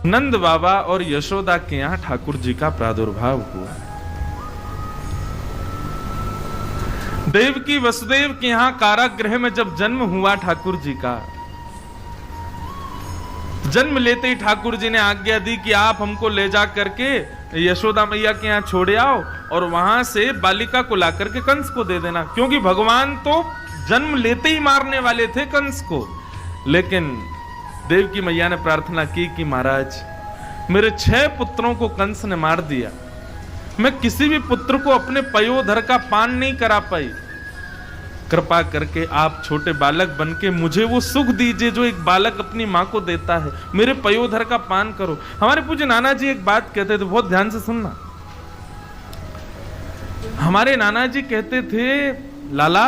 नंद बाबा और यशोदा के यहां ठाकुर जी का प्रादुर्भाव हुआ। देवकी वसुदेव के यहां कारागृह में जब जन्म हुआ ठाकुर जी का, जन्म लेते ही ठाकुर जी ने आज्ञा दी कि आप हमको ले जा करके यशोदा मैया के यहां छोड़े आओ और वहां से बालिका को ला करके कंस को दे देना, क्योंकि भगवान तो जन्म लेते ही मारने वाले थे कंस को। लेकिन देवकी मैया ने प्रार्थना की कि महाराज मेरे 6 पुत्रों को कंस ने मार दिया, मैं किसी भी पुत्र को अपने पयोधर का पान नहीं करा पाई, कृपा करके आप छोटे बालक बनके मुझे वो सुख दीजिए जो एक बालक अपनी मां को देता है, मेरे पयोधर का पान करो। हमारे पूज्य नाना जी एक बात कहते थे, बहुत ध्यान से सुनना। हमारे नाना जी कहते थे, लाला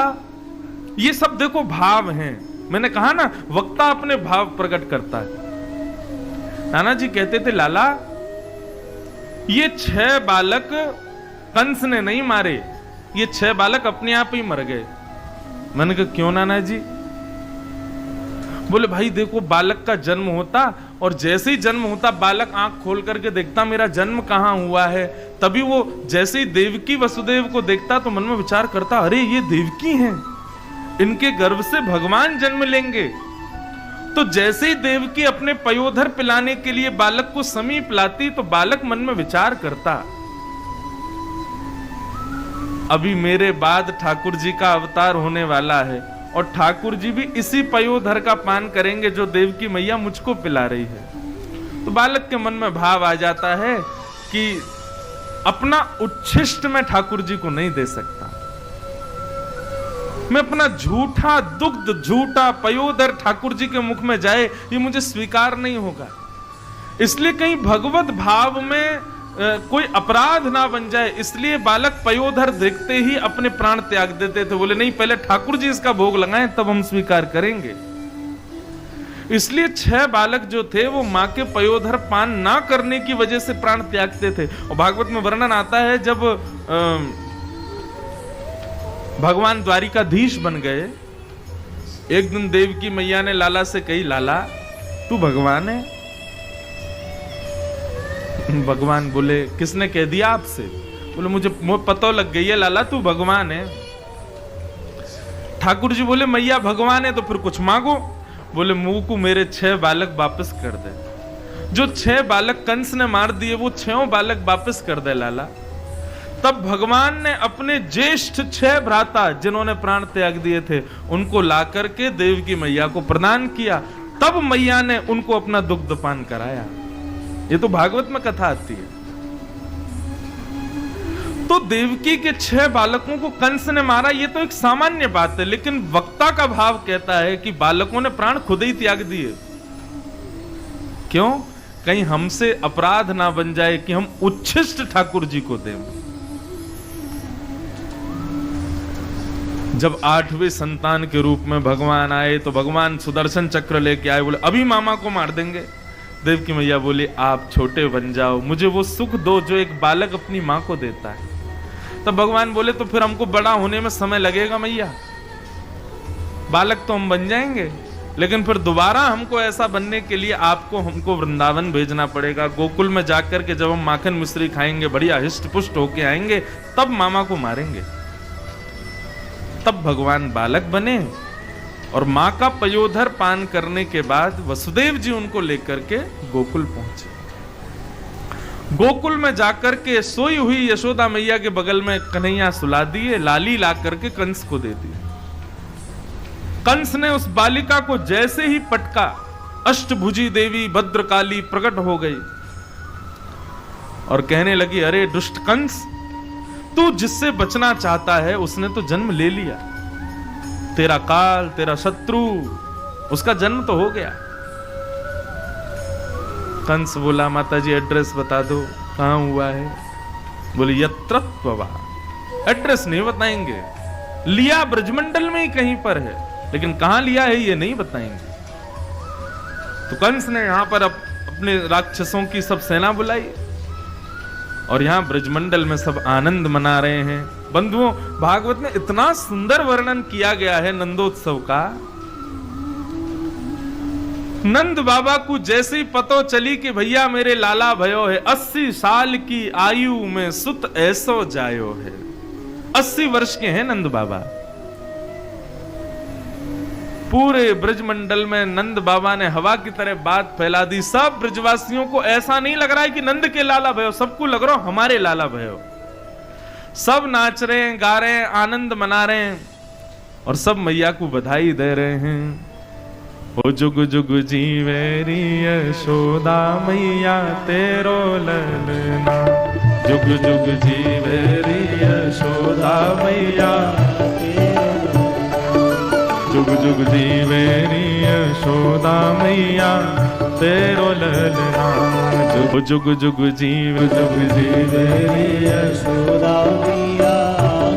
ये सब देखो भाव हैं, मैंने कहा ना वक्ता अपने भाव प्रकट करता है। नाना जी कहते थे, लाला ये 6 बालक कंस ने नहीं मारे, ये 6 बालक अपने आप ही मर गए। मैंने कहा क्यों नाना जी? बोले भाई देखो बालक का जन्म होता और जैसे ही जन्म होता बालक आंख खोल करके देखता मेरा जन्म कहां हुआ है, तभी वो जैसे ही देवकी वसुदेव को देखता तो मन में विचार करता अरे ये देवकी हैं, इनके गर्भ से भगवान जन्म लेंगे। तो जैसे ही देवकी अपने पयोधर पिलाने के लिए बालक को समीप लाती तो बालक मन में विचार करता अभी मेरे बाद ठाकुर जी का अवतार होने वाला है और ठाकुर जी भी इसी पयोधर का पान करेंगे जो देवकी मैया मुझको पिला रही है। तो बालक के मन में भाव आ जाता है कि अपना उच्छिष्ट मैं ठाकुर जी को नहीं दे सकता, मैं अपना झूठा दुग्ध झूठा पयोधर ठाकुर जी के मुख में जाए ये मुझे स्वीकार नहीं होगा। इसलिए कहीं भगवत भाव में कोई अपराध ना बन जाए, इसलिए बालक पयोधर देखते ही अपने प्राण त्याग देते थे। बोले नहीं पहले ठाकुर जी इसका भोग लगाएं तब हम स्वीकार करेंगे। इसलिए 6 बालक जो थे वो मां के पयोधर पान ना करने की वजह से प्राण त्यागते थे। और भागवत में वर्णन आता है जब भगवान द्वारिकाधीश बन गए, एक दिन देवकी मैया ने लाला से कही, लाला तू भगवान है? भगवान बोले किसने कह दिया आपसे? बोले मुझे पता लग गई है लाला तू भगवान है। ठाकुर जी बोले मैया भगवान है तो फिर कुछ मांगो। बोले मुंह को मेरे 6 बालक वापस कर दे, जो 6 बालक कंस ने मार दिए वो 6 बालक वापस कर दे लाला। तब भगवान ने अपने ज्येष्ठ 6 भ्राता जिन्होंने प्राण त्याग दिए थे उनको ला करके देवकी मैया को प्रदान किया, तब मैया ने उनको अपना दुग्ध पान कराया। ये तो भागवत में कथा आती है। तो देवकी के 6 बालकों को कंस ने मारा ये तो एक सामान्य बात है, लेकिन वक्ता का भाव कहता है कि बालकों ने प्राण खुद ही त्याग दिए। क्यों? कहीं हमसे अपराध ना बन जाए कि हम उच्छिष्ट ठाकुर जी को दें। जब 8वें संतान के रूप में भगवान आए तो भगवान सुदर्शन चक्र लेके आए, बोले अभी मामा को मार देंगे। देवकी मैया बोली आप छोटे बन जाओ, मुझे वो सुख दो जो एक बालक अपनी मां को देता है। तब भगवान बोले तो फिर हमको बड़ा होने में समय लगेगा मैया, बालक तो हम बन जाएंगे लेकिन फिर दोबारा हमको ऐसा बनने के लिए आपको हमको वृंदावन भेजना पड़ेगा। गोकुल में जाकर के जब हम माखन मिश्री खाएंगे बढ़िया हिष्ट पुष्ट होके आएंगे तब मामा को मारेंगे। तब भगवान बालक बने और मां का पयोधर पान करने के बाद वसुदेव जी उनको लेकर के गोकुल पहुंचे। गोकुल में जाकर के सोई हुई यशोदा मैया के बगल में कन्हैया सुला दिए, लाली ला करके कंस को दे दी। कंस ने उस बालिका को जैसे ही पटका, अष्टभुजी देवी भद्रकाली प्रकट हो गई और कहने लगी अरे दुष्ट कंस, तू जिससे बचना चाहता है उसने तो जन्म ले लिया, तेरा काल तेरा शत्रु उसका जन्म तो हो गया। कंस बोला माता जी एड्रेस बता दो कहां हुआ है। बोले यत्रत्ववा, एड्रेस नहीं बताएंगे, लिया ब्रजमंडल में ही कहीं पर है लेकिन कहां लिया है ये नहीं बताएंगे। तो कंस ने यहां पर अपने राक्षसों की सब सेना बुलाई और यहां ब्रजमंडल में सब आनंद मना रहे हैं। बंधुओं भागवत में इतना सुंदर वर्णन किया गया है नंदोत्सव का नंद बाबा को जैसे ही पतो चली कि भैया मेरे लाला भयो है, 80 साल की आयु में सुत ऐसो जायो है। 80 वर्ष के हैं नंद बाबा। पूरे ब्रजमंडल में नंद बाबा ने हवा की तरह बात फैला दी। सब ब्रजवासियों को ऐसा नहीं लग रहा है कि नंद के लाला भयो, सबको लग रहा हमारे लाला भयो। सब नाच रहे हैं, गा रहे हैं, आनंद मना रहे हैं और सब मैया को बधाई दे रहे हैं। ओ जुग जुग जीवेरी यशोदा मैया तेरो ललना, जुग जुग जीवेरी यशोदा मैया, जुग जुग जीवेरी यशोदा मैया तेरो ललना, जुग जुग जुग जीव जुग जीवेरी यशोदा मैया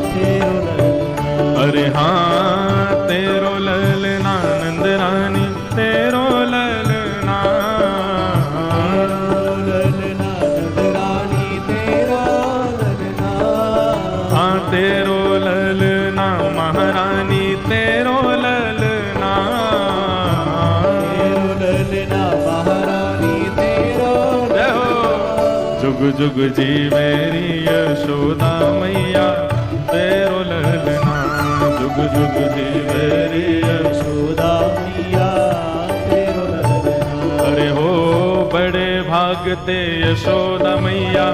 तेरो ललना। अरे हाँ तेरो ललना नंद रानी तेरो ललना, ललना नंद रानी तेरो ललना, हाँ तेरो ललना महारानी तेरो ललना, तेरो ललना महारानी तेरो ललना। जुग जुग जीवेरी यशोदा मैया तेरो ललना, जुग जुग जीवेरी यशोदा मैया तेरो ललना। अरे हो बड़े भागते यशोदा मैया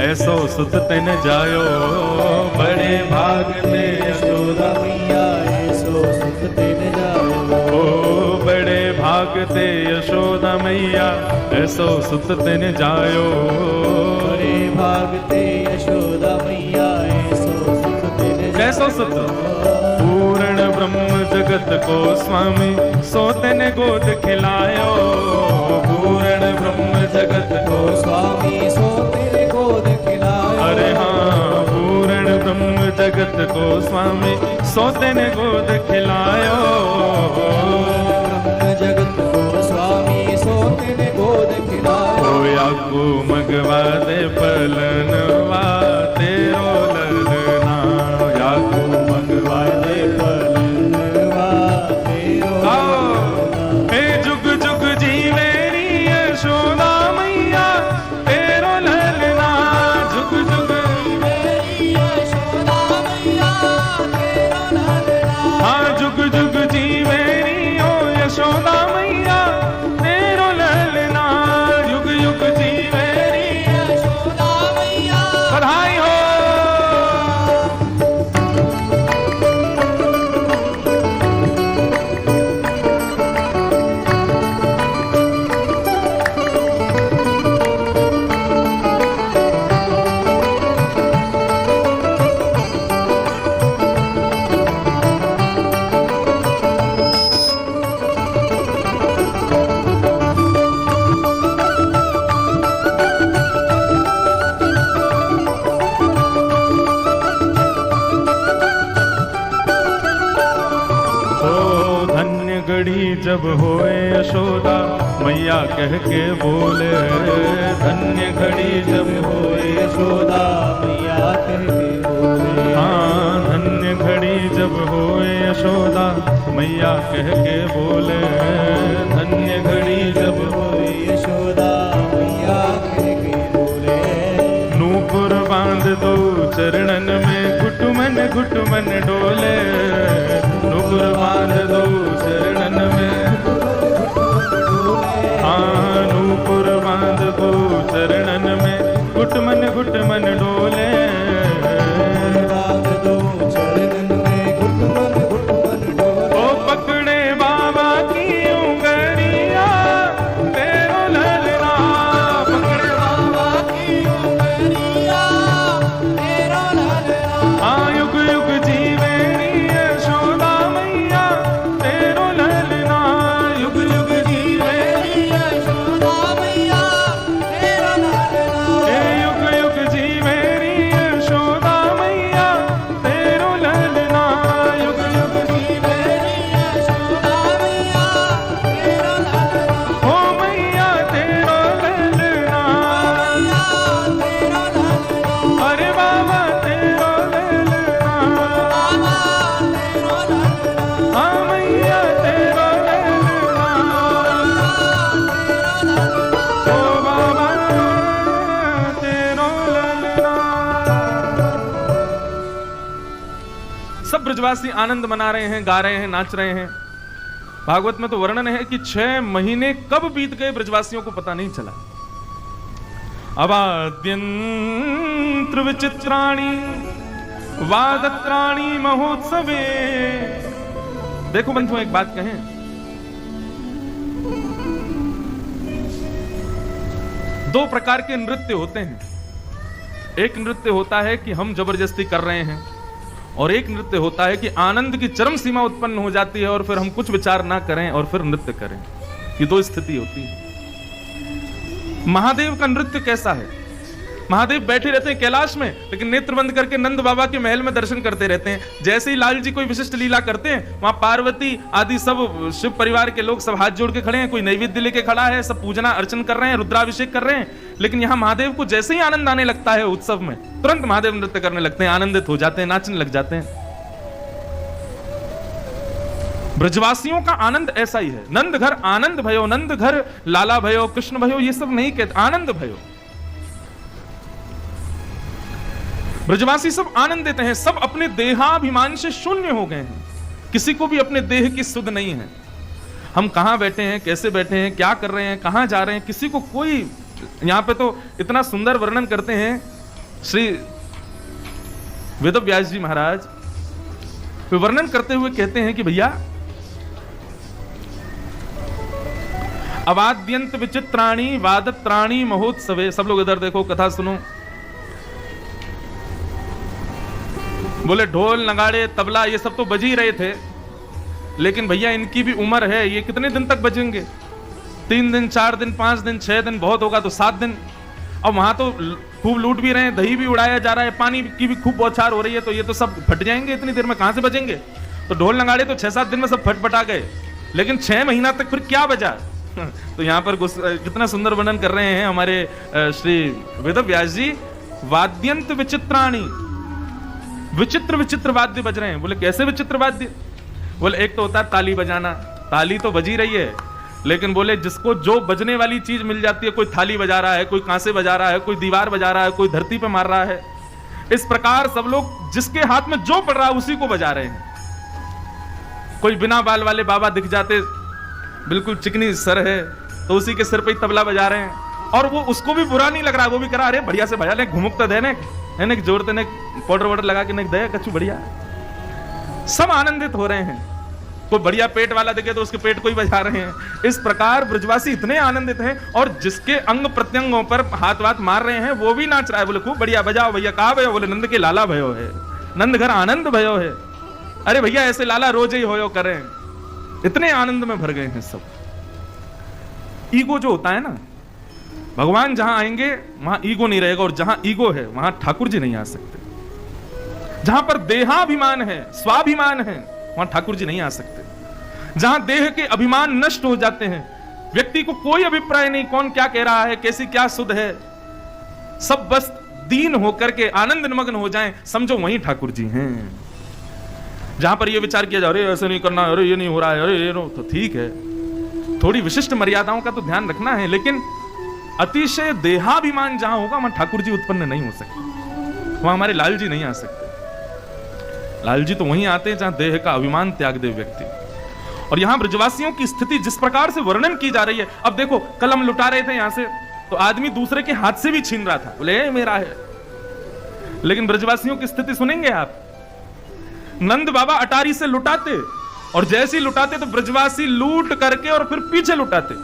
ऐसो सुत तेन जायो, बड़े भागते यशोदा मैया ऐसो सुत तेन जायो। ओ बड़े भागते यशोदा मैया ऐसो सुत तेन जायो, बड़े भागते यशोदा मैया ऐसो सुत तेन जायो। ऐसो सुत पूर्ण ब्रह्म जगत को स्वामी सोते ने गोद खिलायो, पूर्ण ब्रह्म जगत को स्वामी सोते ने गोद खिलायो। अरे हाँ पूर्ण ब्रह्म जगत को स्वामी सोते ने गोद खिलायो, ब्रह्म जगत को स्वामी सोते ने गोद खिलायो। ओ याकू मगवा दे पलनवा तेरो ललना, याकू मगवा दे पलनवा तेरो ललना। हे जुग जुग जीवेरी यशोदा मैया तेरो ललना, जुग जुग जीवेरी यशोदा मैया तेरो ललना, हाँ जुग जुग जीवेरी ओ यशोदा मैया तेरो ललना, युग युग जीवेरी यशोदा मैया। बधाई हो। जब होए यशोदा मैया कह के बोले, धन्य घड़ी जब होए यशोदा मैया कह के बोले, हाँ धन्य घड़ी जब होए यशोदा मैया कह के बोले, धन्य घड़ी जब होए यशोदा मैया कह के बोले। नूपुर बांध दो चरणन में घुटमन डोले, नूपुर बांध दो चरणन में, हाँ नूपुर बांध दो चरणन में घुटमन डोले, बांध दो चरणन में घुटमन डोले। ओ पकड़े बाबा की उंगली ब्रजवासी आनंद मना रहे हैं, गा रहे हैं, नाच रहे हैं। भागवत में तो वर्णन है कि 6 महीने कब बीत गए ब्रजवासियों को पता नहीं चला। अवाद्यंत्र विचित्राणि वादत्राणि महोत्सवे। देखो बंधुओं, एक बात कहें, दो प्रकार के नृत्य होते हैं। एक नृत्य होता है कि हम जबरदस्ती कर रहे हैं, और एक नृत्य होता है कि आनंद की चरम सीमा उत्पन्न हो जाती है और फिर हम कुछ विचार ना करें और फिर नृत्य करें। ये दो स्थिति होती है। महादेव का नृत्य कैसा है? महादेव बैठे रहते हैं कैलाश में, लेकिन नेत्र बंद करके नंद बाबा के महल में दर्शन करते रहते हैं। जैसे ही लाल जी कोई विशिष्ट लीला करते हैं, वहां पार्वती आदि सब शिव परिवार के लोग सब हाथ जोड़ के खड़े हैं, कोई नैवेद्य लेके खड़ा है, सब पूजना अर्चन कर रहे हैं, रुद्राभिषेक कर रहे हैं। लेकिन यहाँ महादेव को जैसे ही आनंद आने लगता है उत्सव में, तुरंत महादेव नृत्य करने लगते हैं, आनंदित हो जाते हैं, नाचने लग जाते हैं। ब्रजवासियों का आनंद ऐसा ही है। नंद घर आनंद भयो, नंद घर लाला भयो, कृष्ण भयो, ये सब नहीं कहते, आनंद भयो। ब्रजवासी सब आनंदित हैं, सब अपने देहाभिमान से शून्य हो गए हैं। किसी को भी अपने देह की सुध नहीं है। हम कहां बैठे हैं, कैसे बैठे हैं, क्या कर रहे हैं, कहां जा रहे हैं, किसी को कोई। यहां पे तो इतना सुंदर वर्णन करते हैं श्री वेदव्यास जी महाराज। वे वर्णन करते हुए कहते हैं कि भैया, अवाद्यंत विचित्राणि वादत्राणि महोत्सवे। सब लोग इधर देखो, कथा सुनो। बोले ढोल नगाड़े तबला ये सब तो बज ही रहे थे, लेकिन भैया इनकी भी उम्र है, ये कितने दिन तक बजेंगे? 3 दिन, 4 दिन, 5 दिन, 6 दिन, बहुत होगा तो 7 दिन। और वहां तो खूब लूट भी रहे हैं, दही भी उड़ाया जा रहा है, पानी की भी खूब बौछार हो रही है, तो ये तो सब फट जाएंगे इतनी देर में, कहां से बजेंगे? तो ढोल नगाड़े तो 6-7 दिन में सब फटफटा गए, लेकिन 6 महीना तक फिर क्या बजा? तो यहाँ पर कितना सुंदर वर्णन कर रहे हैं हमारे श्री वेदव्यास जी। वाद्यंत विचित्राणि, विचित्र विचित्र वाद्य बज रहे हैं। बोले कैसे विचित्र वाद्य? बोले एक तो होता है ताली बजाना, ताली तो बजी रही है, लेकिन बोले जिसको जो बजने वाली चीज मिल जाती है, कोई थाली बजा रहा है, कोई कांसे बजा रहा है, कोई दीवार बजा रहा है, कोई धरती पे मार रहा है। इस प्रकार सब लोग जिसके हाथ में जो पड़ रहा है उसी को बजा रहे हैं। कोई बिना बाल वाले बाबा दिख जाते, बिल्कुल चिकनी सर है, तो उसी के सिर पे ही तबला बजा रहे हैं, और वो उसको भी बुरा नहीं लग रहा, वो भी करा अरे बढ़िया से बजा ले, घुमुक तो देने है ना, जोड़ते ने पाउडर वाउडर लगा के दे कच्चू बढ़िया। सब आनंदित हो रहे हैं। कोई बढ़िया पेट वाला दिखे तो उसके पेट को ही बजा रहे हैं। इस प्रकार ब्रजवासी इतने आनंदित हैं, और जिसके अंग प्रत्यंगों पर हाथ वाथ मार रहे हैं वो भी नाच रहा है। बोले खूब बढ़िया बजाओ भैया। कहा भयो? बोले नंद के लाला भयो है, नंद घर आनंद भयो है। अरे भैया ऐसे लाला रोज ही होयो करें। इतने आनंद में भर गए हैं सब। ईगो जो होता है ना, भगवान जहां आएंगे वहां ईगो नहीं रहेगा, और जहां ईगो है वहां ठाकुर जी नहीं आ सकते। जहां पर देहाभिमान है, स्वाभिमान है, वहां ठाकुर जी नहीं आ सकते। जहां देह के अभिमान नष्ट हो जाते हैं, व्यक्ति को कोई अभिप्राय नहीं कौन क्या कह रहा है, कैसी क्या सुध है, सब बस दीन होकर के आनंद निमग्न हो जाएं, समझो वहीं ठाकुर जी हैं। जहां पर यह विचार किया जा रहा है ऐसे नहीं करना, अरे ये नहीं हो रहा है, अरे ये तो ठीक है, थोड़ी विशिष्ट मर्यादाओं का तो ध्यान रखना है, लेकिन अतिशय देहाभिमान जहां होगा वहां ठाकुर जी उत्पन्न नहीं हो सकते, वहां हमारे लाल जी नहीं आ सकते। लाल जी तो वहीं आते हैं जहां देह का अभिमान त्याग दे व्यक्ति। और यहां ब्रजवासियों की स्थिति जिस प्रकार से वर्णन की जा रही है, अब देखो कल हम लुटा रहे थे यहां से, तो आदमी दूसरे के हाथ से भी छीन रहा था, बोले मेरा है। लेकिन ब्रजवासियों की स्थिति सुनेंगे आप, नंद बाबा अटारी से लुटाते, और जैसे ही लुटाते तो ब्रजवासी लूट करके और फिर पीछे लुटाते।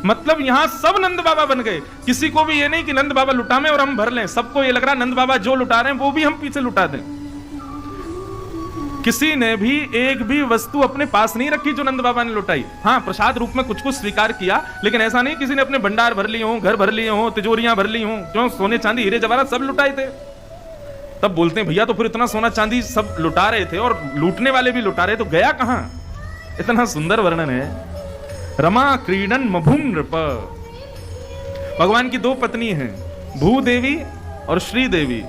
मतलब यहां सब नंद बाबा बन गए। किसी को भी ये नहीं कि नंद बाबा लुटामें और हम भर लें, सबको ये लग रहा नंद बाबा जो लुटा रहे हैं वो भी हम पीछे लुटा दें। किसी ने भी एक भी वस्तु अपने पास नहीं रखी जो नंद बाबा ने लुटाई। हाँ, प्रसाद रूप में कुछ कुछ स्वीकार किया, लेकिन ऐसा नहीं किसी ने अपने भंडार भर लिए हों, घर भर लिए हों, तिजोरियां भर ली हों, क्यों सोने चांदी हीरे जवाहरात सब लुटाए थे। तब बोलते हैं भैया तो फिर इतना सोना चांदी सब लुटा रहे थे और लूटने वाले भी लुटा रहे, तो गया कहां? इतना सुंदर वर्णन है। रमा क्रीडन मभुम नृप। भगवान की दो पत्नी हैं, भूदेवी और श्रीदेवी।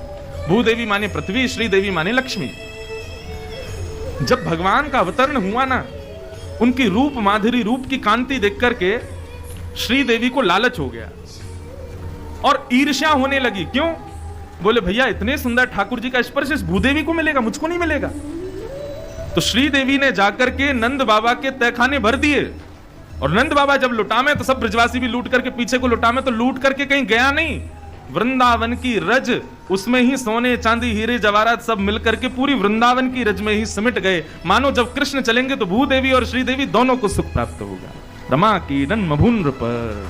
भूदेवी माने पृथ्वी, श्रीदेवी माने लक्ष्मी। जब भगवान का अवतरण हुआ ना, उनकी रूप माधुरी, रूप की कांति देख करके श्रीदेवी को लालच हो गया और ईर्ष्या होने लगी। क्यों? बोले भैया इतने सुंदर ठाकुर जी का स्पर्श इस भूदेवी को मिलेगा, मुझको नहीं मिलेगा। तो श्री देवी ने जाकर के नंद बाबा के तहखाने भर दिए, और नंद बाबा जब लुटामे तो सब ब्रजवासी भी लूट करके पीछे को लुटामे, तो लूट करके कहीं गया नहीं। वृंदावन की रज, उसमें ही सोने चांदी हीरे जवाहरात सब मिलकर के पूरी वृंदावन की रज में ही सिमट गए। मानो जब कृष्ण चलेंगे तो भूदेवी और श्रीदेवी दोनों को सुख प्राप्त होगा। रमा की नन मभुन पर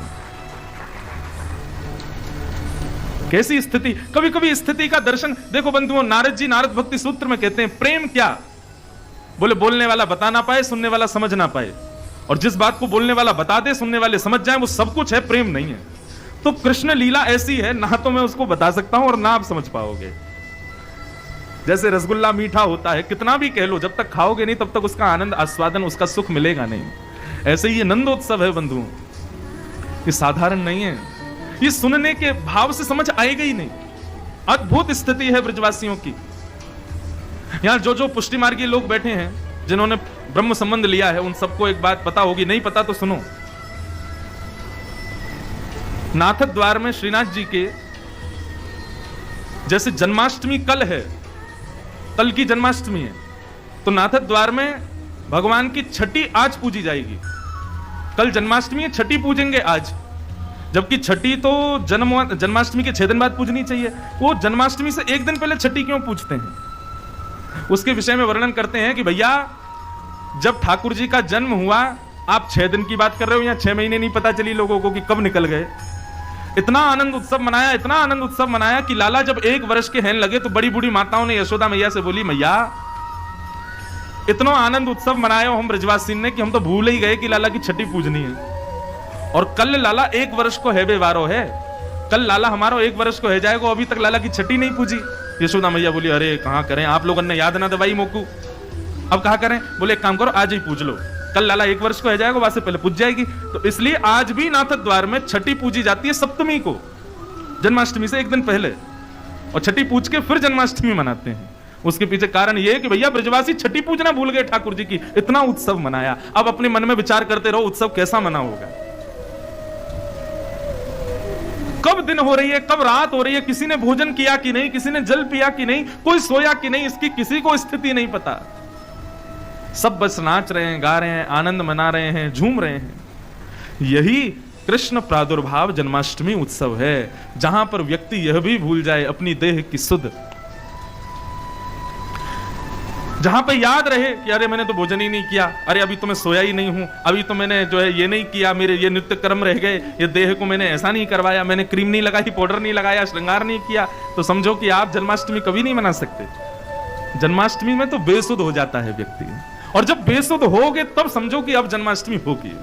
कैसी स्थिति, कभी कभी स्थिति का दर्शन देखो बंधुओं। नारद जी नारद भक्ति सूत्र में कहते हैं प्रेम क्या, बोले बोलने वाला बता ना पाए, सुनने वाला समझ ना पाए, और जिस बात को बोलने वाला बता दे सुनने वाले समझ जाए, वो सब कुछ है, प्रेम नहीं है। तो कृष्ण लीला ऐसी है, ना तो मैं उसको बता सकता हूं और ना आप समझ पाओगे। जैसे रसगुल्ला मीठा होता है, कितना भी कह लो, जब तक खाओगे नहीं तब तक उसका आनंद आस्वादन, उसका सुख मिलेगा नहीं। ऐसे ही ये नंदोत्सव है बंधुओं, ये साधारण नहीं है, ये सुनने के भाव से समझ आएगा ही नहीं। अद्भुत स्थिति है ब्रजवासियों की। यहां जो जो पुष्टि मार्गी लोग बैठे हैं, जिन्होंने ब्रह्म संबंध लिया है, उन सबको एक बात पता होगी, नहीं पता तो सुनो। नाथ द्वार में श्रीनाथ जी के जैसे जन्माष्टमी कल है, कल की जन्माष्टमी है, तो नाथ द्वार में भगवान की छठी आज पूजी जाएगी। कल जन्माष्टमी है, छठी पूजेंगे आज, जबकि छठी तो जन्माष्टमी के 6 दिन बाद पूजनी चाहिए। वो जन्माष्टमी से 1 दिन पहले छठी क्यों पूजते हैं, उसके विषय में वर्णन करते हैं कि भैया जब ठाकुर जी का जन्म हुआ, आप 6 दिन की बात कर रहे हो या 6 महीने नहीं पता चली लोगों को कि कब निकल गए। इतना आनंद उत्सव मनाया, इतना आनंद उत्सव मनाया कि लाला जब 1 वर्ष के हैन लगे तो बड़ी बूढ़ी माताओं ने यशोदा मैया से बोली, मैया इतना आनंद उत्सव मनाया हम ब्रजवासी ने कि हम तो भूल ही गए कि लाला की छठी पूजनी है। और कल लाला 1 वर्ष को है बेवारो है, कल लाला हमारा 1 वर्ष को है जाएगा, अभी तक लाला की छठी नहीं पूजी। यशोदा मैया बोली, अरे कहां करें, आप लोगों ने याद ना दवाई मोकू, अब कहां करें। बोले एक काम करो, आज ही पूज लो, कल लाला 1 वर्ष को है जाएगा, वहां से पहले पूज जाएगी। तो इसलिए आज भी नाथ द्वार में छठी पूजी जाती है सप्तमी को, जन्माष्टमी से 1 दिन पहले, और छठी पूज के फिर जन्माष्टमी मनाते हैं। उसके पीछे कारण यह है कि भैया ब्रजवासी छठी पूजना भूल गए ठाकुर जी की, इतना उत्सव मनाया। अब अपने मन में विचार करते रहो उत्सव कैसा मना होगा, कब दिन हो रही है, कब रात हो रही है, किसी ने भोजन किया कि नहीं, किसी ने जल पिया कि नहीं, कोई सोया कि नहीं, इसकी किसी को स्थिति नहीं पता। सब बस नाच रहे हैं, गा रहे हैं, आनंद मना रहे हैं, झूम रहे हैं। यही कृष्ण प्रादुर्भाव जन्माष्टमी उत्सव है, जहां पर व्यक्ति यह भी भूल जाए अपनी देह की सुध, जहां पे याद रहे कि अरे मैंने तो भोजन ही नहीं किया, अरे अभी तो मैं सोया ही नहीं हूं, अभी तो मैंने जो है ये नहीं किया, मेरे ये नित्य कर्म रह गए, ये देह को मैंने ऐसा नहीं करवाया, मैंने क्रीम नहीं लगाई, पाउडर नहीं लगाया, श्रृंगार नहीं किया, तो समझो कि आप जन्माष्टमी कभी नहीं मना सकते। जन्माष्टमी में तो बेसुध हो जाता है व्यक्ति, और जब बेसुध होगे तब समझो कि अब जन्माष्टमी होगी।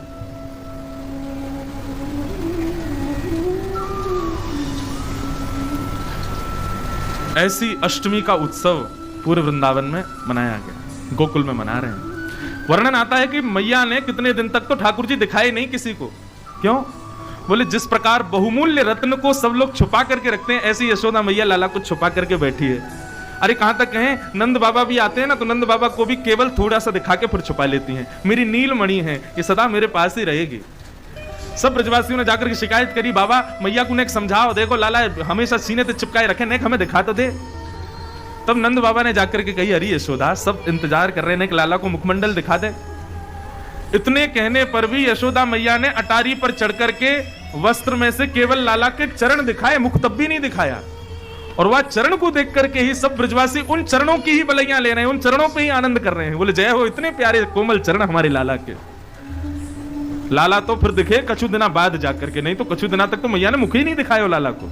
ऐसी अष्टमी का उत्सव पूरे वृंदावन में मनाया गया, गोकुल में मना रहे हैं। वर्णन आता है कि मैया ने कितने दिन तक तो ठाकुर जी दिखाए नहीं किसी को। क्यों? बोले जिस प्रकार बहुमूल्य रत्न को सब लोग छुपा करके रखते हैं, ऐसी यशोदा मैया लाला को छुपा करके बैठी है। अरे कहां तक कहें, नंद बाबा भी आते हैं ना, तो नंद बाबा को भी केवल थोड़ा सा दिखा के फिर छुपा लेती हैं। मेरी नीलमणि है, ये सदा मेरे पास ही रहेगी। सब ब्रजवासियों ने जाकर के शिकायत करी, बाबा मैया को नेक समझाओ, देखो लाला हमेशा सीने पे चिपकाए रखे, नेक हमें दिखा तो दे। तब नंद बाबा ने जाकर के कही, अरे यशोदा सब इंतजार कर रहे हैं कि लाला को मुखमंडल दिखा दे। इतने कहने पर भी यशोदा मैया ने अटारी पर चढ़ करके वस्त्र में से केवल लाला के चरण दिखाए, मुख तब भी नहीं दिखाया। और वह चरण को देख करके ही सब ब्रजवासी उन चरणों की ही बलैयां ले रहे हैं, उन चरणों पे ही आनंद कर रहे हैं। बोले जय हो, इतने प्यारे कोमल चरण हमारे लाला के। लाला तो फिर दिखे कछु दिना बाद जाकर के, नहीं तो कछु दिना तक तो मैया ने मुख ही नहीं दिखाया लाला को।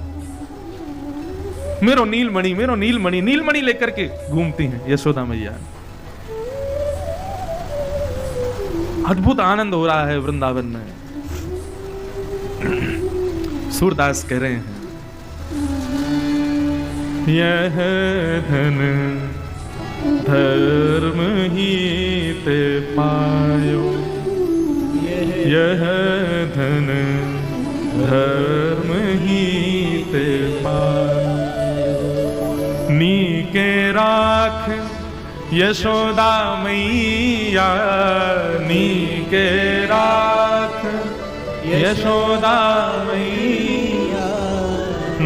मेरो नीलमणि, मेरो नीलमणि, नीलमणि लेकर के घूमती हैं यशोदा मैया। अद्भुत आनंद हो रहा है वृंदावन में। सूरदास कह रहे हैं, यह धन धर्म ही ते पायो, यह धन धर्म ही ते पायो, नीके राख यशोदा मैया, नीके राख यशोदा मैया,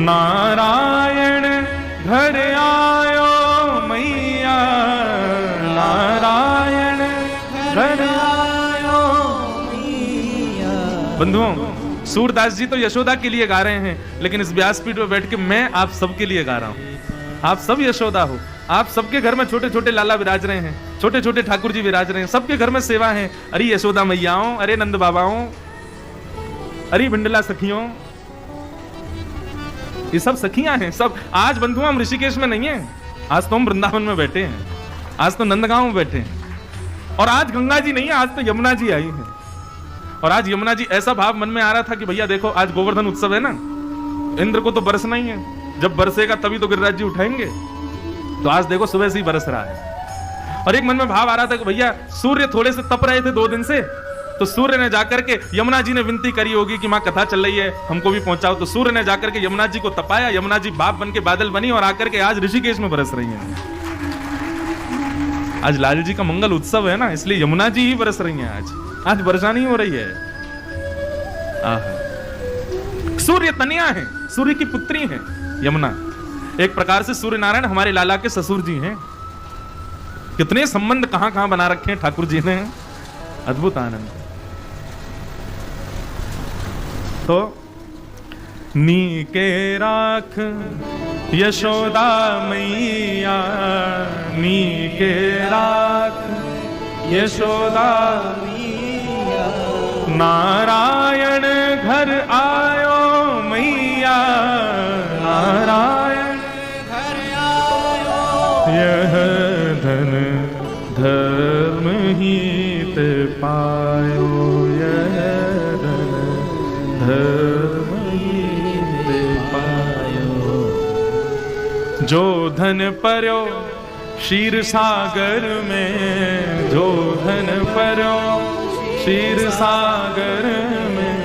नारायण घर आयो मैया, नारायण बंधुओं, सूरदास जी तो यशोदा के लिए गा रहे हैं, लेकिन इस व्यासपीठ पर बैठ के मैं आप सबके लिए गा रहा हूं। आप सब यशोदा हो, आप सबके घर में छोटे छोटे लाला विराज रहे हैं, छोटे छोटे ठाकुर जी विराज रहे हैं, सबके घर में सेवा है। अरे यशोदा मैयाओं, अरे नंद बाबाओं, अरे भिंडला सखियों, ये सब सखियां हैं सब। आज बंधुओं हम ऋषिकेश में नहीं है, आज तो हम वृंदावन में बैठे हैं, आज तो नंदगांव में बैठे हैं। और आज गंगा जी नहीं है, आज तो यमुना जी आई है। और आज यमुना जी, ऐसा भाव मन में आ रहा था कि भैया देखो आज गोवर्धन उत्सव है ना, इंद्र को तो बरसना ही है, जब बरसेगा तभी तो गिरिराज जी उठाएंगे। तो आज देखो सुबह से ही बरस रहा है। और एक मन में भाव आ रहा था कि भैया सूर्य थोड़े से तप रहे थे 2 दिन से, तो सूर्य ने जाकर के, यमुना जी ने विनती करी होगी कि मां कथा चल रही है, हमको भी पहुंचाओ। तो सूर्य ने जाकर के यमुना जी को तपाया, यमुना जी बाप बन के बादल बनी और आकर के आज ऋषिकेश में बरस रही हैं। आज लाल जी का मंगल उत्सव है ना, इसलिए यमुना जी ही बरस रही हैं। आज वर्षा नहीं हो रही है। सूर्य तनिया है, सूर्य की पुत्री है यमुना। एक प्रकार से सूर्य नारायण हमारे लाला के ससुर जी हैं। कितने संबंध कहां कहां बना रखे हैं ठाकुर जी ने, अद्भुत आनंद। तो नी के राख यशोदा मैया, नी के राख यशोदा मैया, नारायण घर आयो मैया, नारायण घर आयो, यह धन धर्म हित पायो, यह धन धर्म हित पायो। जो धन पर्यो क्षीर सागर में, जो धन पर्यो क्षीर सागर में,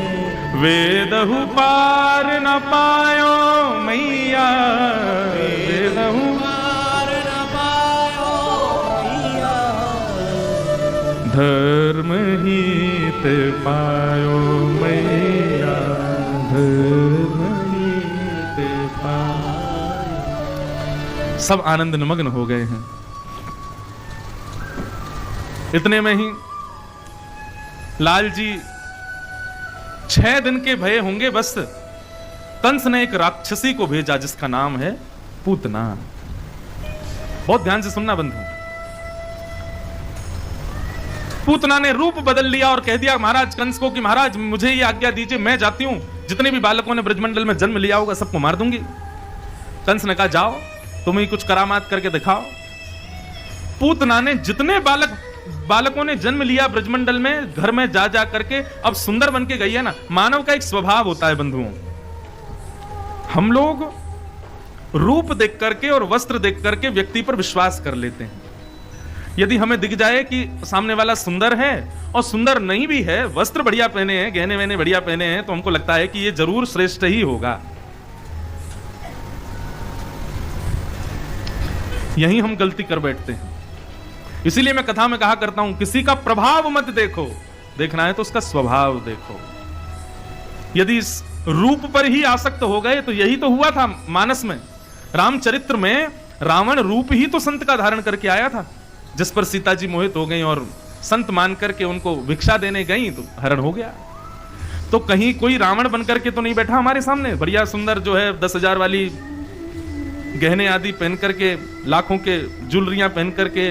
वेदहु पार न पायो मैया, वेदहु पार न पायो मैया, धर्म हित पायो मैया, धर्म हित पायो। सब आनंद निमग्न हो गए हैं। इतने में ही लाल जी 6 दिन के भये होंगे बस, कंस ने एक राक्षसी को भेजा जिसका नाम है पूतना। बहुत ध्यान से सुनना बंधु। पूतना ने रूप बदल लिया और कह दिया महाराज कंस को कि महाराज मुझे ये आज्ञा दीजिए, मैं जाती हूं, जितने भी बालकों ने ब्रजमंडल में जन्म लिया होगा सबको मार दूंगी। कंस ने कहा जाओ तुम ही कुछ करामात करके दिखाओ। पूतना ने जितने बालकों ने जन्म लिया ब्रजमंडल में, घर में जा जा करके अब सुंदर बन के गई है ना। मानव का एक स्वभाव होता है बंधुओं, हम लोग रूप देख करके और वस्त्र देख करके व्यक्ति पर विश्वास कर लेते हैं। यदि हमें दिख जाए कि सामने वाला सुंदर है और सुंदर नहीं भी है, वस्त्र बढ़िया पहने हैं, गहने वहने बढ़िया पहने हैं, तो हमको लगता है कि ये जरूर श्रेष्ठ ही होगा। यही हम गलती कर बैठते हैं। इसीलिए मैं कथा में कहा करता हूं, किसी का प्रभाव मत देखो, देखना है तो उसका स्वभाव देखो। यदि इस रूप पर ही आसक्त हो गए तो यही तो हुआ था मानस में। रामचरित्र में रावण रूप ही तो संत का धारण करके आया था, जिस पर सीता जी मोहित हो गई और संत मान करके उनको भिक्षा देने गई तो हरण हो गया। तो कहीं कोई रावण बन करके तो नहीं बैठा हमारे सामने, बढ़िया सुंदर जो है 10,000 वाली गहने आदि पहन करके, लाखों के ज्वेलरियां पहन करके,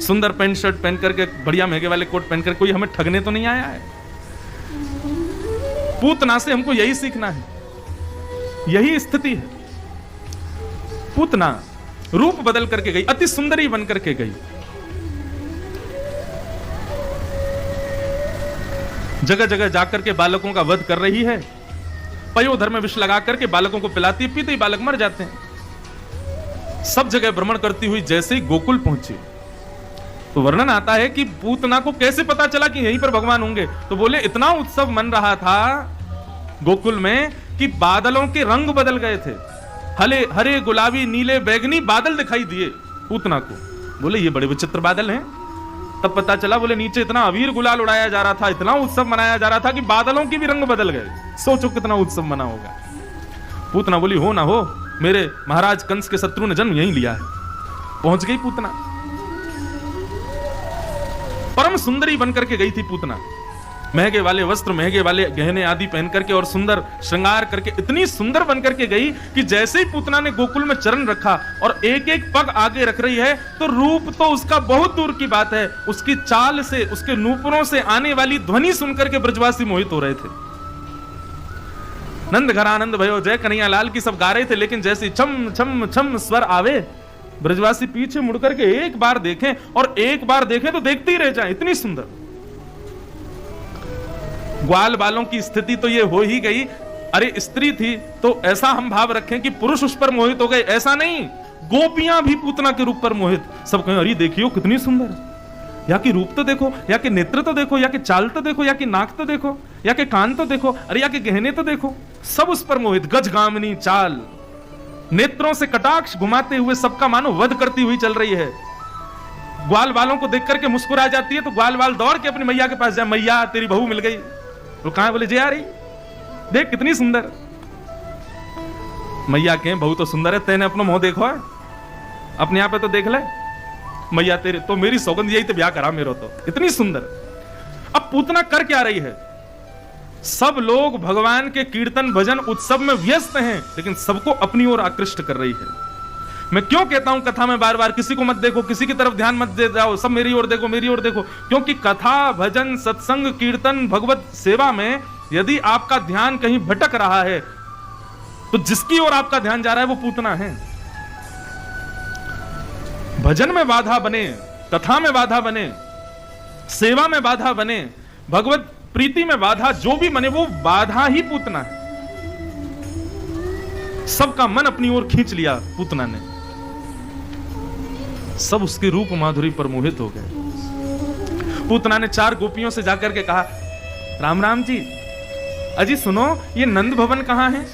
सुंदर पैंट शर्ट पहन करके, बढ़िया महंगे वाले कोट पहन कर कोई हमें ठगने तो नहीं आया है। पूतना से हमको यही सीखना है, यही स्थिति है। पूतना रूप बदल करके गई, अति सुंदरी बन करके गई। जगह जगह जाकर के बालकों का वध कर रही है, पयोधर में विष लगा करके बालकों को पिलाती, पीते ही बालक मर जाते हैं। सब जगह भ्रमण करती हुई जैसे ही गोकुल पहुंची तो वर्णन आता है कि पूतना को कैसे पता चला कि यहीं पर भगवान होंगे। तो बोले इतना उत्सव मन रहा था गोकुल में कि बादलों के रंग बदल गए थे, हरे हरे गुलाबी नीले बैगनी बादल दिखाई दिए पूतना को। बोले ये बड़े विचित्र बादल हैं। तब पता चला, बोले नीचे इतना अबीर गुलाल उड़ाया जा रहा था, इतना उत्सव मनाया जा रहा था कि बादलों की भी रंग बदल गए। सोचो कितना उत्सव मना होगा। पूतना बोली हो ना हो, मेरे महाराज कंस के शत्रु ने जन्म यहीं लिया है। पहुंच गई पूतना, परम सुंदरी बनकर के गई थी पूतना। महंगे वाले वस्त्र, महंगे वाले गहने आदि पहन करके और सुंदर श्रृंगार करके इतनी सुंदर बन करके गई कि जैसे ही पूतना ने गोकुल में चरण रखा और एक एक पग आगे रख रही है तो रूप तो उसका बहुत दूर की बात है, उसकी चाल से, उसके नूपुरों से आने वाली ध्वनि सुनकर के ब्रजवासी मोहित हो रहे थे। नंद घर आनंद भयो जय कन्हैया लाल की सब गा रहे थे, लेकिन जैसे छम छम छम स्वर आवे, ब्रजवासी पीछे मुड़ करके एक बार देखें और एक बार देखें तो देखते ही रह जाएं, इतनी सुंदर। ग्वाल बालों की स्थिति तो ये हो ही गई। अरे स्त्री थी तो ऐसा हम भाव रखें कि पुरुष उस पर मोहित हो गए, ऐसा नहीं, गोपियां भी पूतना के रूप पर मोहित। सब कहें अरे देखियो कितनी सुंदर, या कि रूप तो देखो, या कि नेत्र तो देखो, या कि चाल तो देखो, या कि नाक तो देखो, या कि कान तो देखो, अरे या कि गहने तो देखो, सब उस पर मोहित। गजगामिनी चाल, नेत्रों से कटाक्ष घुमाते हुए सबका मानो वध करती हुई चल रही है। ग्वाल वालों को देख करके मुस्कुरा जाती है तो ग्वाल वाल दौड़ के अपनी मैया के पास जाए, मैया तेरी बहू मिल गई। तो कहां, बोले जे आ रही, देख कितनी सुंदर। मैया के बहू तो सुंदर है, तेने अपना मुंह देखो है, अपने यहाँ पे तो देख ले। मैया तेरे तो मेरी सौगंध यही तो ब्याह करा मेरो, तो इतनी सुंदर। अब पूतना कर क्या रही है? सब लोग भगवान के कीर्तन भजन उत्सव में व्यस्त हैं, लेकिन सबको अपनी ओर आकृष्ट कर रही है। मैं क्यों कहता हूं कथा में बार बार किसी को मत देखो, किसी की तरफ ध्यान मत दे जाओ, सब मेरी ओर देखो, मेरी ओर देखो, क्योंकि कथा भजन सत्संग कीर्तन भगवत सेवा में यदि आपका ध्यान कहीं भटक रहा है तो जिसकी ओर आपका ध्यान जा रहा है वो पूतना है। भजन में बाधा बने, कथा में बाधा बने, सेवा में बाधा बने, भगवत प्रीति में बाधा जो भी बने, वो बाधा ही पूतना है। सबका मन अपनी ओर खींच लिया पूतना ने, सब उसके रूप माधुरी पर मोहित हो गए। पूतना ने 4 गोपियों से जाकर के कहा, राम राम जी, अजी सुनो, ये नंद भवन कहां है?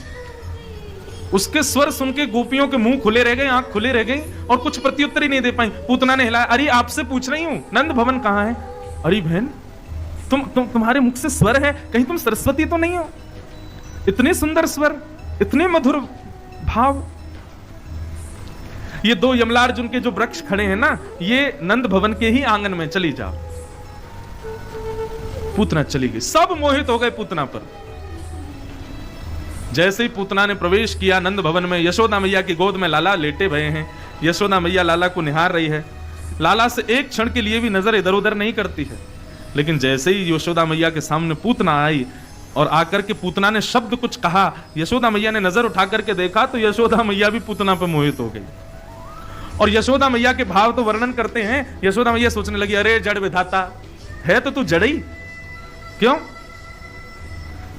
उसके स्वर सुन के गोपियों के मुंह खुले रह गए, आंख खुले रह गई और कुछ प्रत्युत्तर ही नहीं दे पाई। पूतना ने हिलाया, अरे आपसे पूछ रही हूं नंद भवन कहां है? अरे बहन, तुम्हारे मुख से स्वर है, कहीं तुम सरस्वती तो नहीं हो? इतने सुंदर स्वर, इतने मधुर भाव। ये 2 यमलार्जुन के जो वृक्ष खड़े हैं ना, ये नंद भवन के ही आंगन में, चली जाओ। पूतना चली गई, सब मोहित हो गए पूतना पर। जैसे ही पूतना ने प्रवेश किया नंद भवन में, यशोदा मैया की गोद में लाला लेटे भये हैं। यशोदा मैया लाला को निहार रही है, लाला से एक क्षण के लिए भी नजर इधर उधर नहीं करती है। लेकिन जैसे ही यशोदा मैया के सामने पूतना आई और आकर के पूतना ने शब्द कुछ कहा, यशोदा मैया ने नजर उठा करके देखा तो यशोदा मैया भी पूतना पर मोहित हो गई। और यशोदा मैया के भाव तो वर्णन करते हैं, यशोदा मैया सोचने लगी, अरे जड़ विधाता है तो तू जड़ ही क्यों?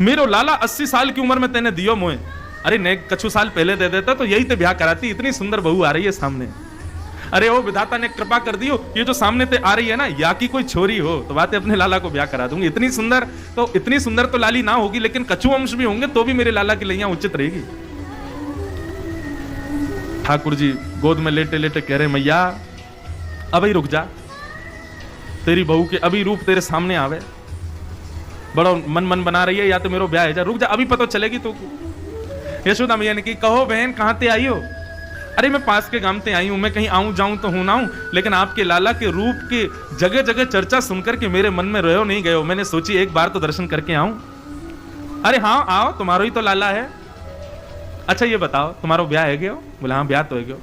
मेरो लाला 80 साल की उम्र में तेने दियो मोए, अरे ने कछु साल पहले दे देता तो यही ते ब्याह कराती, इतनी सुंदर बहू आ रही है सामने। अरे ओ विधाता ने कृपा कर दियो, ये जो सामने ते आ रही है ना, या की कोई छोरी हो तो बातें अपने लाला को ब्याह करा दूंगी। इतनी सुंदर तो लाली ना होगी, लेकिन कछु अंश भी होंगे तो भी मेरे लाला की लैया उचित रहेगी। ठाकुर जी गोद में लेटे लेटे कह रहे, मैया अभी रुक जा, तेरी बहू के अभी रूप तेरे सामने आवे, बड़ा मन बना रही है, या तो मेरो ब्याह है, जा रुक जा, अभी पता चलेगी तो। यशोदा मैया ने की, कहो बहन कहां ते आई हो? अरे मैं पास के गांव ते आई हूं, मैं कहीं आऊं जाऊं तो हूं ना हूं, लेकिन आपके लाला के रूप के जगह जगह चर्चा सुनकर के मेरे मन में रहो नहीं गयो, मैंने सोची एक बार तो दर्शन करके आऊं। अरे हाँ आओ, तुम्हारा ही तो लाला है। अच्छा ये बताओ तुम्हारा ब्याह है गयो? बोला हाँ ब्याह तो है गयो।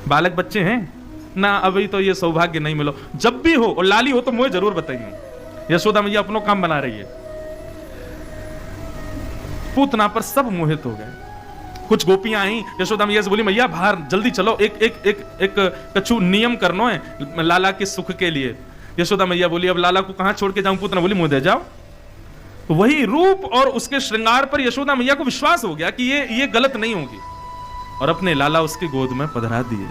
बालक बच्चे हैं ना? अभी तो ये सौभाग्य नहीं मिलो, जब भी हो और लाली हो तो मुझे जरूर बताइए। यशोदा मैया अपनो काम बना रही है। पूतना पर सब मोहित हो गए। कुछ गोपियां आई, यशोदा मैया से बोली, मैया बाहर जल्दी चलो, एक कछु नियम करना है लाला के सुख के लिए। यशोदा मैया बोली, अब लाला को कहां छोड़ के जाऊं? पूतना बोली, मुंह दे जाओ। तो वही रूप और उसके श्रृंगार पर यशोदा मैया को विश्वास हो गया कि ये गलत नहीं होगी, और अपने लाला उसकी गोद में पधरा दिए।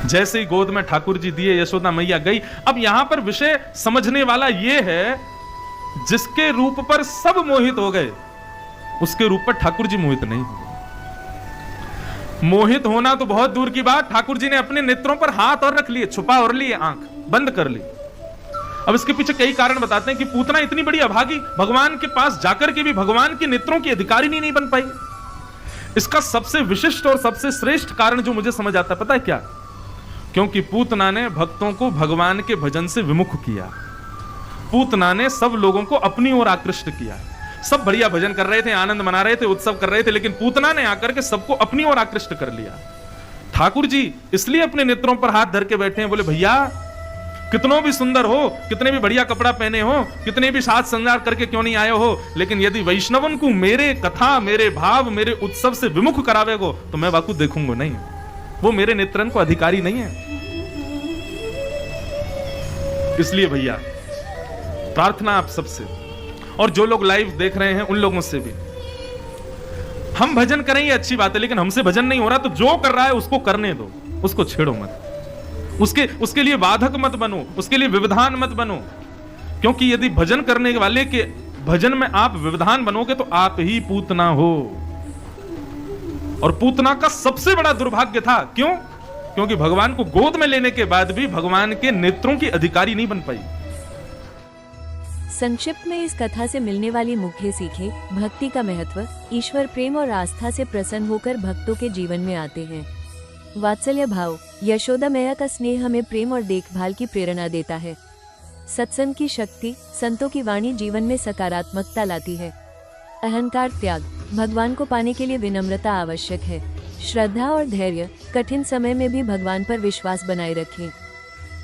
जैसे ही गोद में ठाकुर जी दिए, यशोदा मैया गई। अब यहां पर विषय समझने वाला यह है, जिसके रूप पर सब मोहित हो गए उसके रूप पर ठाकुर जी मोहित नहीं हुए। मोहित होना तो बहुत दूर की बात, ठाकुर जी ने अपने नेत्रों पर हाथ और रख लिए, छुपा और लिए, आंख बंद कर ली। अब इसके पीछे कई कारण बताते हैं कि पूतना इतनी बड़ी अभागी, भगवान के पास जाकर के भी भगवान के नेत्रों की अधिकारी नहीं बन पाई। इसका सबसे विशिष्ट और सबसे श्रेष्ठ कारण जो मुझे समझ आता है, पता है क्या? क्योंकि पूतना ने भक्तों को भगवान के भजन से विमुख किया। पूतना ने सब लोगों को अपनी ओर आकृष्ट किया। सब बढ़िया भजन कर रहे थे, आनंद मना रहे थे, उत्सव कर रहे थे, लेकिन पूतना ने आकर के सबको अपनी ओर आकृष्ट कर लिया। ठाकुर जी इसलिए अपने नेत्रों पर हाथ धर के बैठे हैं, बोले भैया कितनों भी सुंदर हो, कितने भी बढ़िया कपड़ा पहने हो, कितने भी साज श्रृंगार करके क्यों नहीं आए हो, लेकिन यदि वैष्णवन को मेरे कथा, मेरे भाव, मेरे उत्सव से विमुख करावेगो तो मैं बाकू देखूंगा नहीं, वो मेरे नेत्रन को अधिकारी नहीं है। इसलिए भैया प्रार्थना आप सबसे, और जो लोग लाइव देख रहे हैं उन लोगों से भी, हम भजन करें ये अच्छी बात है, लेकिन हमसे भजन नहीं हो रहा तो जो कर रहा है उसको करने दो, उसको छेड़ो मत, उसके लिए बाधक मत बनो, उसके लिए व्यवधान मत बनो। क्योंकि यदि भजन करने वाले के भजन में आप व्यवधान बनोगे तो आप ही पूतना हो। और पूतना का सबसे बड़ा दुर्भाग्य था, क्यों? क्योंकि भगवान को गोद में लेने के बाद भी भगवान के नेत्रों की अधिकारी नहीं बन पाई। संक्षिप्त में इस कथा से मिलने वाली मुख्य सीखें: भक्ति का महत्व, ईश्वर प्रेम और आस्था से प्रसन्न होकर भक्तों के जीवन में आते हैं। वात्सल्य भाव, यशोदा मैया का स्नेह हमें प्रेम और देखभाल की प्रेरणा देता है। सत्संग की शक्ति, संतों की वाणी जीवन में सकारात्मकता लाती है। अहंकार त्याग, भगवान को पाने के लिए विनम्रता आवश्यक है। श्रद्धा और धैर्य, कठिन समय में भी भगवान पर विश्वास बनाए रखें।